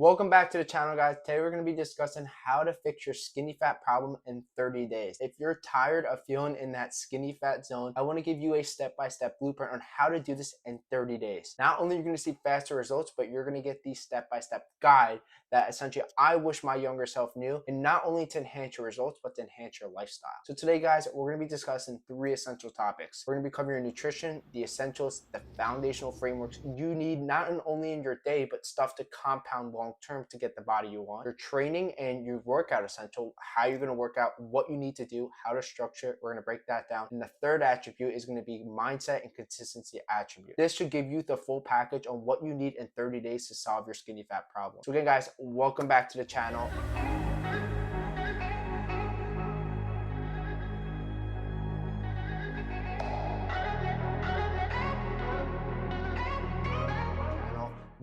Welcome back to the channel, guys. Today we're going to be discussing how to fix your skinny fat problem in 30 days. If you're tired of feeling in that skinny fat zone, I want to give you a step-by-step blueprint on how to do this in 30 days. Not only are you going to see faster results, but you're going to get the step-by-step guide that essentially I wish my younger self knew, and not only to enhance your results, but to enhance your lifestyle. So today, guys, we're going to be discussing three essential topics. We're going to be covering your nutrition, the essentials, the foundational frameworks you need not only in your day, but stuff to compound long term to get the body you want, your training and your workout essential, how you're going to work out, what you need to do, how to structure it. We're going to break that down. And the third attribute is going to be mindset and consistency attribute. This should give you the full package on what you need in 30 days to solve your skinny fat problem. So again, guys, welcome back to the channel.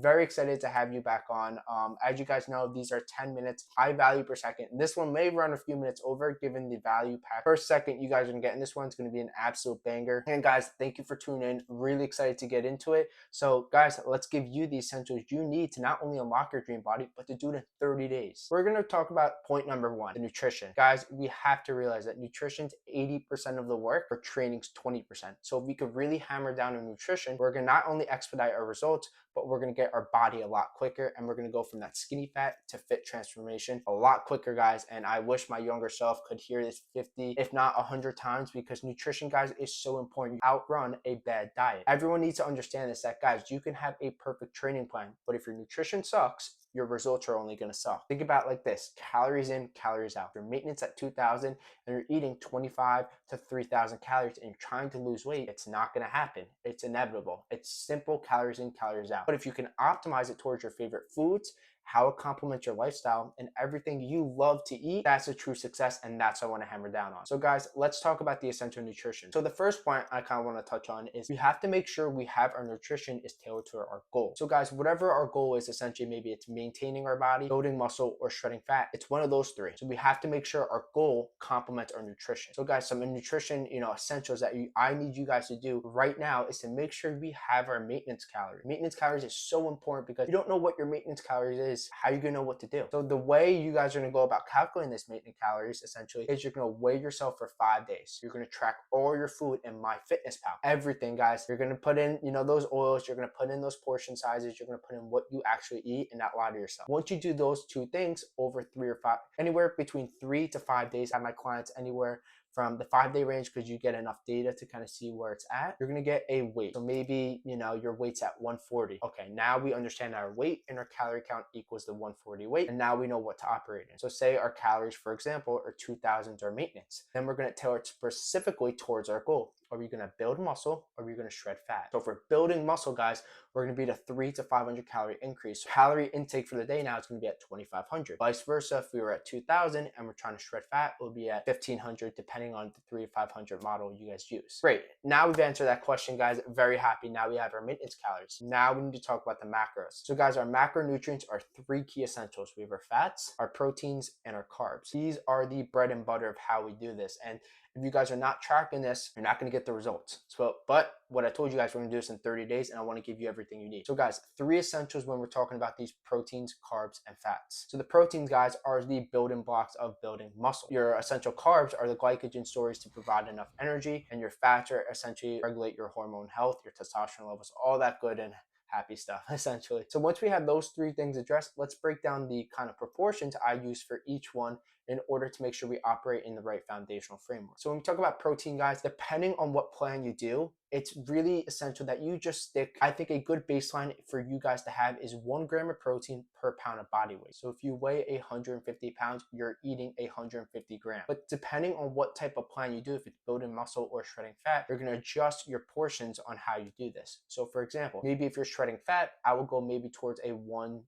Very excited to have you back on. As you guys know, these are 10 minutes, high value per second. This one may run a few minutes over given the value pack per second you guys are gonna get in this one. It's gonna be an absolute banger. And guys, thank you for tuning in. Really excited to get into it. So guys, let's give you the essentials you need to not only unlock your dream body, but to do it in 30 days. We're gonna talk about point number one, the nutrition. Guys, we have to realize that nutrition's 80% of the work, for training's 20%. So if we could really hammer down on nutrition, we're gonna not only expedite our results, but we're going to get our body a lot quicker, and we're going to go from that skinny fat to fit transformation a lot quicker, guys. And I wish my younger self could hear this 50 if not 100 times, because nutrition, guys, is so important. You outrun a bad diet. Everyone needs to understand this, that guys, you can have a perfect training plan, but if your nutrition sucks, your results are only going to suck. Think about it like this: calories in, calories out. Your maintenance at 2,000 and you're eating 25 to 3,000 calories and you're trying to lose weight, it's not going to happen. It's inevitable. It's simple: calories in, calories out. But if you can optimize it towards your favorite foods, how it complements your lifestyle, and everything you love to eat, that's a true success, and that's what I want to hammer down on. So guys, let's talk about the essential nutrition. So the first point I kind of want to touch on is we have to make sure we have our nutrition is tailored to our goal. So guys, whatever our goal is, essentially maybe it's maintaining our body, building muscle, or shredding fat. It's one of those three. So we have to make sure our goal complements our nutrition. So guys, some nutrition, essentials that I need you guys to do right now is to make sure we have our maintenance calories. Maintenance calories is so important because you don't know what your maintenance calories is, how are you gonna know what to do? So the way you guys are gonna go about calculating this maintenance calories essentially is you're gonna weigh yourself for 5 days. You're gonna track all your food in MyFitnessPal. Everything, guys. You're gonna put in, those oils, you're gonna put in those portion sizes, you're gonna put in what you actually eat and not lie to yourself. Once you do those two things over 3 or 5, anywhere between 3 to 5 days, I have my clients anywhere from the 5-day range, because you get enough data to kind of see where it's at. You're going to get a weight. So maybe, your weight's at 140. Okay, now we understand our weight and our calorie count equals the 140 weight. And now we know what to operate in. So say our calories, for example, are 2,000 our maintenance. Then we're going to tailor it specifically towards our goal. Are we going to build muscle, or are we going to shred fat? So if we're building muscle, guys, we're going to be at a 3 to 500 calorie increase. Calorie intake for the day now is going to be at 2,500. Vice versa, if we were at 2,000 and we're trying to shred fat, we'll be at 1,500, depending on the 3 to 500 model you guys use. Great. Now we've answered that question, guys. Very happy. Now we have our maintenance calories. Now we need to talk about the macros. So guys, our macronutrients are 3 key essentials. We have our fats, our proteins, and our carbs. These are the bread and butter of how we do this. And if you guys are not tracking this, you're not going to get the results. But what I told you guys, we're going to do this in 30 days, and I want to give you everything you need. So guys, 3 essentials when we're talking about these proteins, carbs, and fats. So the proteins, guys, are the building blocks of building muscle. Your essential carbs are the glycogen stores to provide enough energy, and your fats are essentially regulate your hormone health, your testosterone levels, all that good and happy stuff, essentially. So once we have those 3 things addressed, let's break down the kind of proportions I use for each one in order to make sure we operate in the right foundational framework. So when we talk about protein, guys, depending on what plan you do, it's really essential that you just stick. I think a good baseline for you guys to have is 1 gram of protein per pound of body weight. So if you weigh 150 pounds, you're eating 150 grams. But depending on what type of plan you do, if it's building muscle or shredding fat, you're going to adjust your portions on how you do this. So for example, maybe if you're shredding fat, I would go maybe towards a 1.1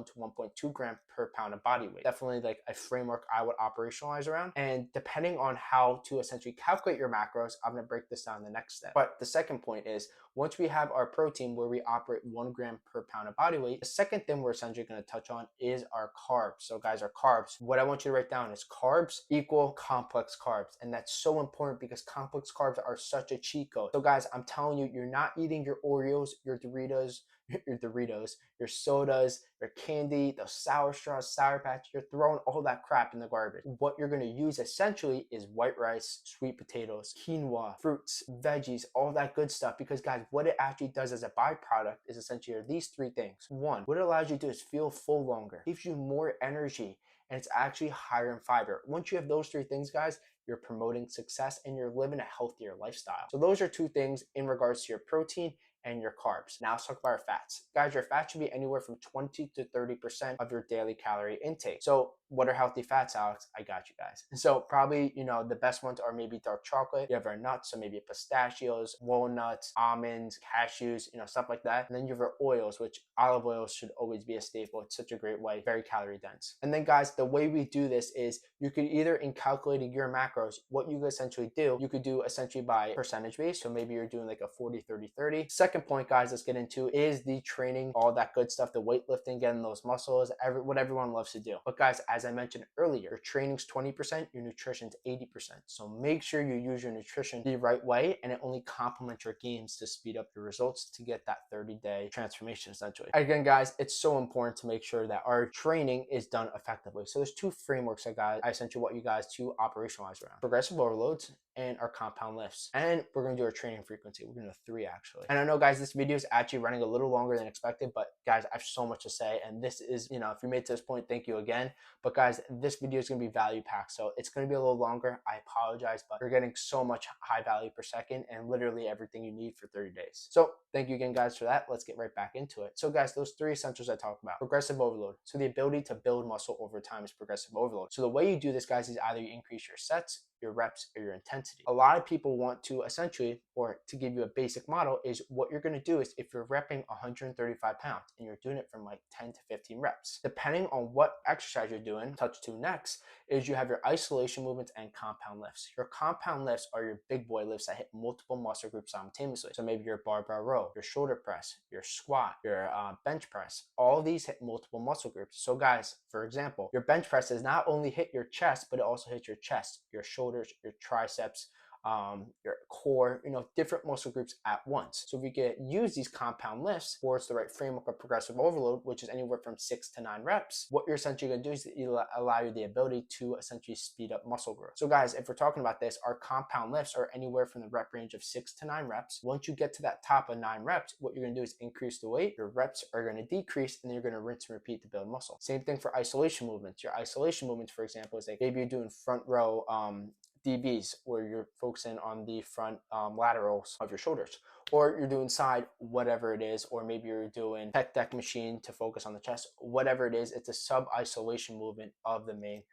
to 1.2 gram per pound of body weight. Definitely like a framework I would operationalize around. And depending on how to essentially calculate your macros, I'm going to break this down in the next step. But the second point is, once we have our protein where we operate 1 gram per pound of body weight, the second thing we're essentially going to touch on is our carbs. So guys, our carbs, what I want you to write down is carbs equal complex carbs. And that's so important because complex carbs are such a cheat code. So guys, I'm telling you, you're not eating your Oreos, your Doritos, your Doritos, your sodas, your candy, those sour straws, Sour Patch. You're throwing all that crap in the garbage. What you're going to use essentially is white rice, sweet potatoes, quinoa, fruits, veggies, all that good stuff. Because guys, what it actually does as a byproduct is essentially these three things. One, what it allows you to do is feel full longer, gives you more energy, and it's actually higher in fiber. Once you have those three things, guys, you're promoting success and you're living a healthier lifestyle. So those are two things in regards to your protein and your carbs. Now let's talk about our fats. Guys, your fat should be anywhere from 20 to 30% of your daily calorie intake. So what are healthy fats, Alex? I got you guys. So probably, the best ones are maybe dark chocolate. You have our nuts, so maybe pistachios, walnuts, almonds, cashews, stuff like that. And then you have our oils, which olive oil should always be a staple. It's such a great way, very calorie dense. And then guys, the way we do this is you could either in calculating your macros, what you could essentially do, you could do essentially by percentage base. So maybe you're doing like a 40, 30, 30. Second point, guys, let's get into is the training, all that good stuff, the weightlifting, getting those muscles, what everyone loves to do. But guys, as I mentioned earlier, your training's 20%, your nutrition's 80%. So make sure you use your nutrition the right way, and it only complements your gains to speed up your results to get that 30-day transformation essentially. Again, guys, it's so important to make sure that our training is done effectively. So there's two frameworks I essentially want you guys to operationalize around: progressive overloads and our compound lifts. And we're going to do our training frequency. We're going to do 3 actually. And I know, guys, this video is actually running a little longer than expected, but guys, I have so much to say. And this is, if you made it to this point, thank you again. But guys, this video is going to be value packed. So it's going to be a little longer. I apologize, but you're getting so much high value per second and literally everything you need for 30 days. So thank you again, guys, for that. Let's get right back into it. So guys, those 3 essentials I talked about: progressive overload. So the ability to build muscle over time is progressive overload. So the way you do this, guys, is either you increase your sets, your reps, or your intensity. A lot of people want to essentially, or to give you a basic model, is what you're going to do is if you're repping 135 pounds and you're doing it from like 10 to 15 reps, depending on what exercise you're doing, touch to next, is you have your isolation movements and compound lifts. Your compound lifts are your big boy lifts that hit multiple muscle groups simultaneously. So maybe your barbell row, your shoulder press, your squat, your bench press, all of these hit multiple muscle groups. So guys, for example, your bench press does not only hit your chest, but it also hits your chest, your shoulders, your triceps, your core, different muscle groups at once. So if we can use these compound lifts towards the right framework of progressive overload, which is anywhere from 6 to 9 reps, what you're essentially going to do is allow you the ability to essentially speed up muscle growth. So guys, if we're talking about this, our compound lifts are anywhere from the rep range of 6 to 9 reps. Once you get to that top of 9 reps, what you're going to do is increase the weight. Your reps are going to decrease, and then you're going to rinse and repeat to build muscle. Same thing for isolation movements. Your isolation movements, for example, is like maybe you're doing front row DBs, where you're focusing on the front laterals of your shoulders, or you're doing side, whatever it is, or maybe you're doing pec deck machine to focus on the chest, whatever it is, it's a sub isolation movement of the main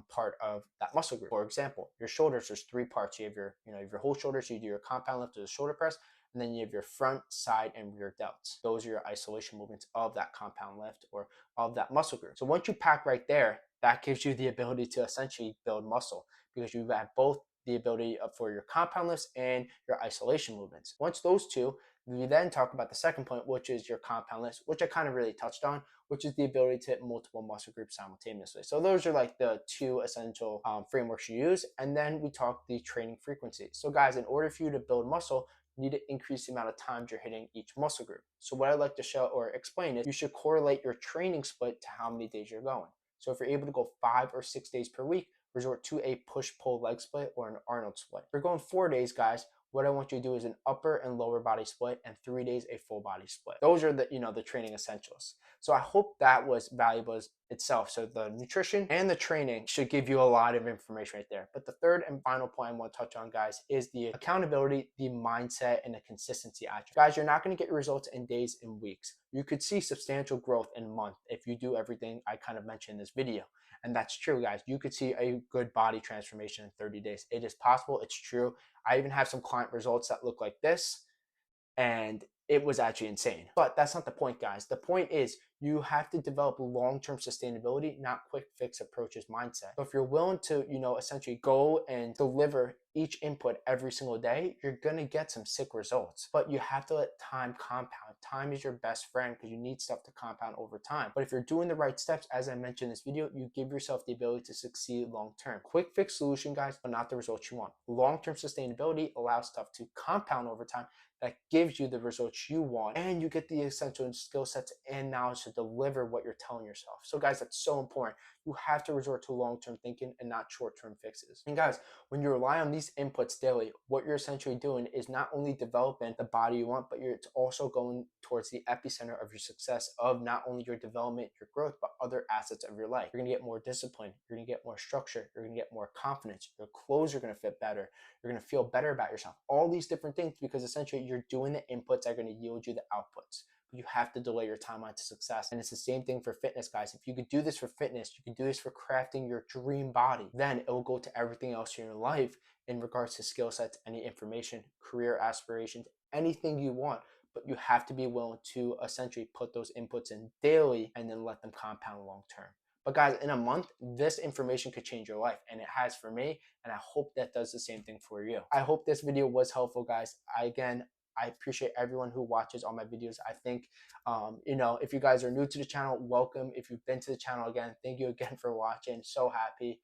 part of that muscle group. For example, your shoulders, there's 3 parts. You have your, your whole shoulder, so you do your compound lift to the shoulder press, and then you have your front, side, and rear delts. Those are your isolation movements of that compound lift or of that muscle group. So once you pack right there, that gives you the ability to essentially build muscle, because you've had both the ability for your compound lifts and your isolation movements. Once those two, we then talk about the second point, which is your compound lifts, which I kind of really touched on, which is the ability to hit multiple muscle groups simultaneously. So those are like the 2 essential frameworks you use. And then we talk the training frequency. So guys, in order for you to build muscle, you need to increase the amount of times you're hitting each muscle group. So what I'd like to show or explain is you should correlate your training split to how many days you're going. So if you're able to go 5 or 6 days per week, resort to a push-pull leg split or an Arnold split. If you're going 4 days, guys, what I want you to do is an upper and lower body split, and 3 days a full body split. Those are the the training essentials. So I hope that was valuable itself. So the nutrition and the training should give you a lot of information right there. But the third and final point I want to touch on, guys, is the accountability, the mindset, and the consistency aspect. Guys, you're not going to get results in days and weeks. You could see substantial growth in a month if you do everything I kind of mentioned in this video. And that's true, guys. You could see a good body transformation in 30 days. It is possible. It's true. I even have some client results that look like this, and it was actually insane. But that's not the point, guys. The point is you have to develop long-term sustainability, not quick fix approaches mindset. So if you're willing to, essentially go and deliver each input every single day, you're going to get some sick results. But you have to let time compound. Time is your best friend because you need stuff to compound over time. But if you're doing the right steps, as I mentioned in this video, you give yourself the ability to succeed long term. Quick fix solution, guys, but not the results you want. Long-term sustainability allows stuff to compound over time that gives you the results you want, and you get the essential skill sets and knowledge to deliver what you're telling yourself. So guys, that's so important. You have to resort to long-term thinking and not short-term fixes. And guys, when you rely on these inputs daily, what you're essentially doing is not only developing the body you want, but it's also going towards the epicenter of your success, of not only your development, your growth, but other assets of your life. You're gonna get more discipline, you're gonna get more structure, you're gonna get more confidence, your clothes are gonna fit better, you're gonna feel better about yourself. All these different things, because essentially you're doing the inputs that are gonna yield you the outputs. You have to delay your timeline to success. And it's the same thing for fitness, guys. If you could do this for fitness, you can do this for crafting your dream body, then it will go to everything else in your life in regards to skill sets, any information, career aspirations, anything you want. But you have to be willing to essentially put those inputs in daily and then let them compound long term. But guys, in a month, this information could change your life, and it has for me, and I hope that does the same thing for you. I hope this video was helpful, guys. I appreciate everyone who watches all my videos. I think, if you guys are new to the channel, welcome. If you've been to the channel again, thank you again for watching. So happy.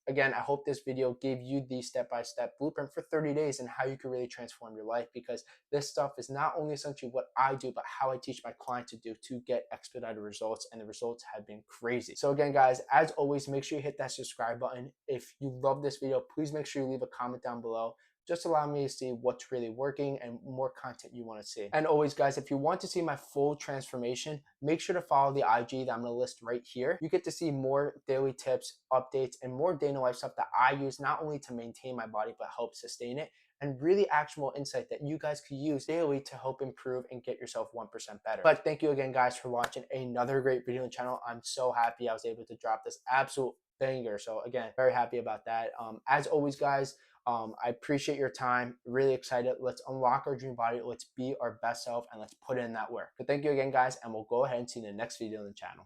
Again, I hope this video gave you the step-by-step blueprint for 30 days and how you can really transform your life, because this stuff is not only essentially what I do, but how I teach my clients to do to get expedited results, and the results have been crazy. So again, guys, as always, make sure you hit that subscribe button. If you love this video, please make sure you leave a comment down below. Just allow me to see what's really working and more content you want to see. And always, guys, if you want to see my full transformation, make sure to follow the IG that I'm going to list right here. You get to see more daily tips, updates, and more day in the life stuff that I use not only to maintain my body, but help sustain it, and really actionable insight that you guys could use daily to help improve and get yourself 1% better. But thank you again, guys, for watching another great video on the channel. I'm so happy I was able to drop this absolute banger. So again, very happy about that. As always, guys, I appreciate your time. Really excited. Let's unlock our dream body. Let's be our best self, and let's put in that work. So thank you again, guys, and we'll go ahead and see you in the next video on the channel.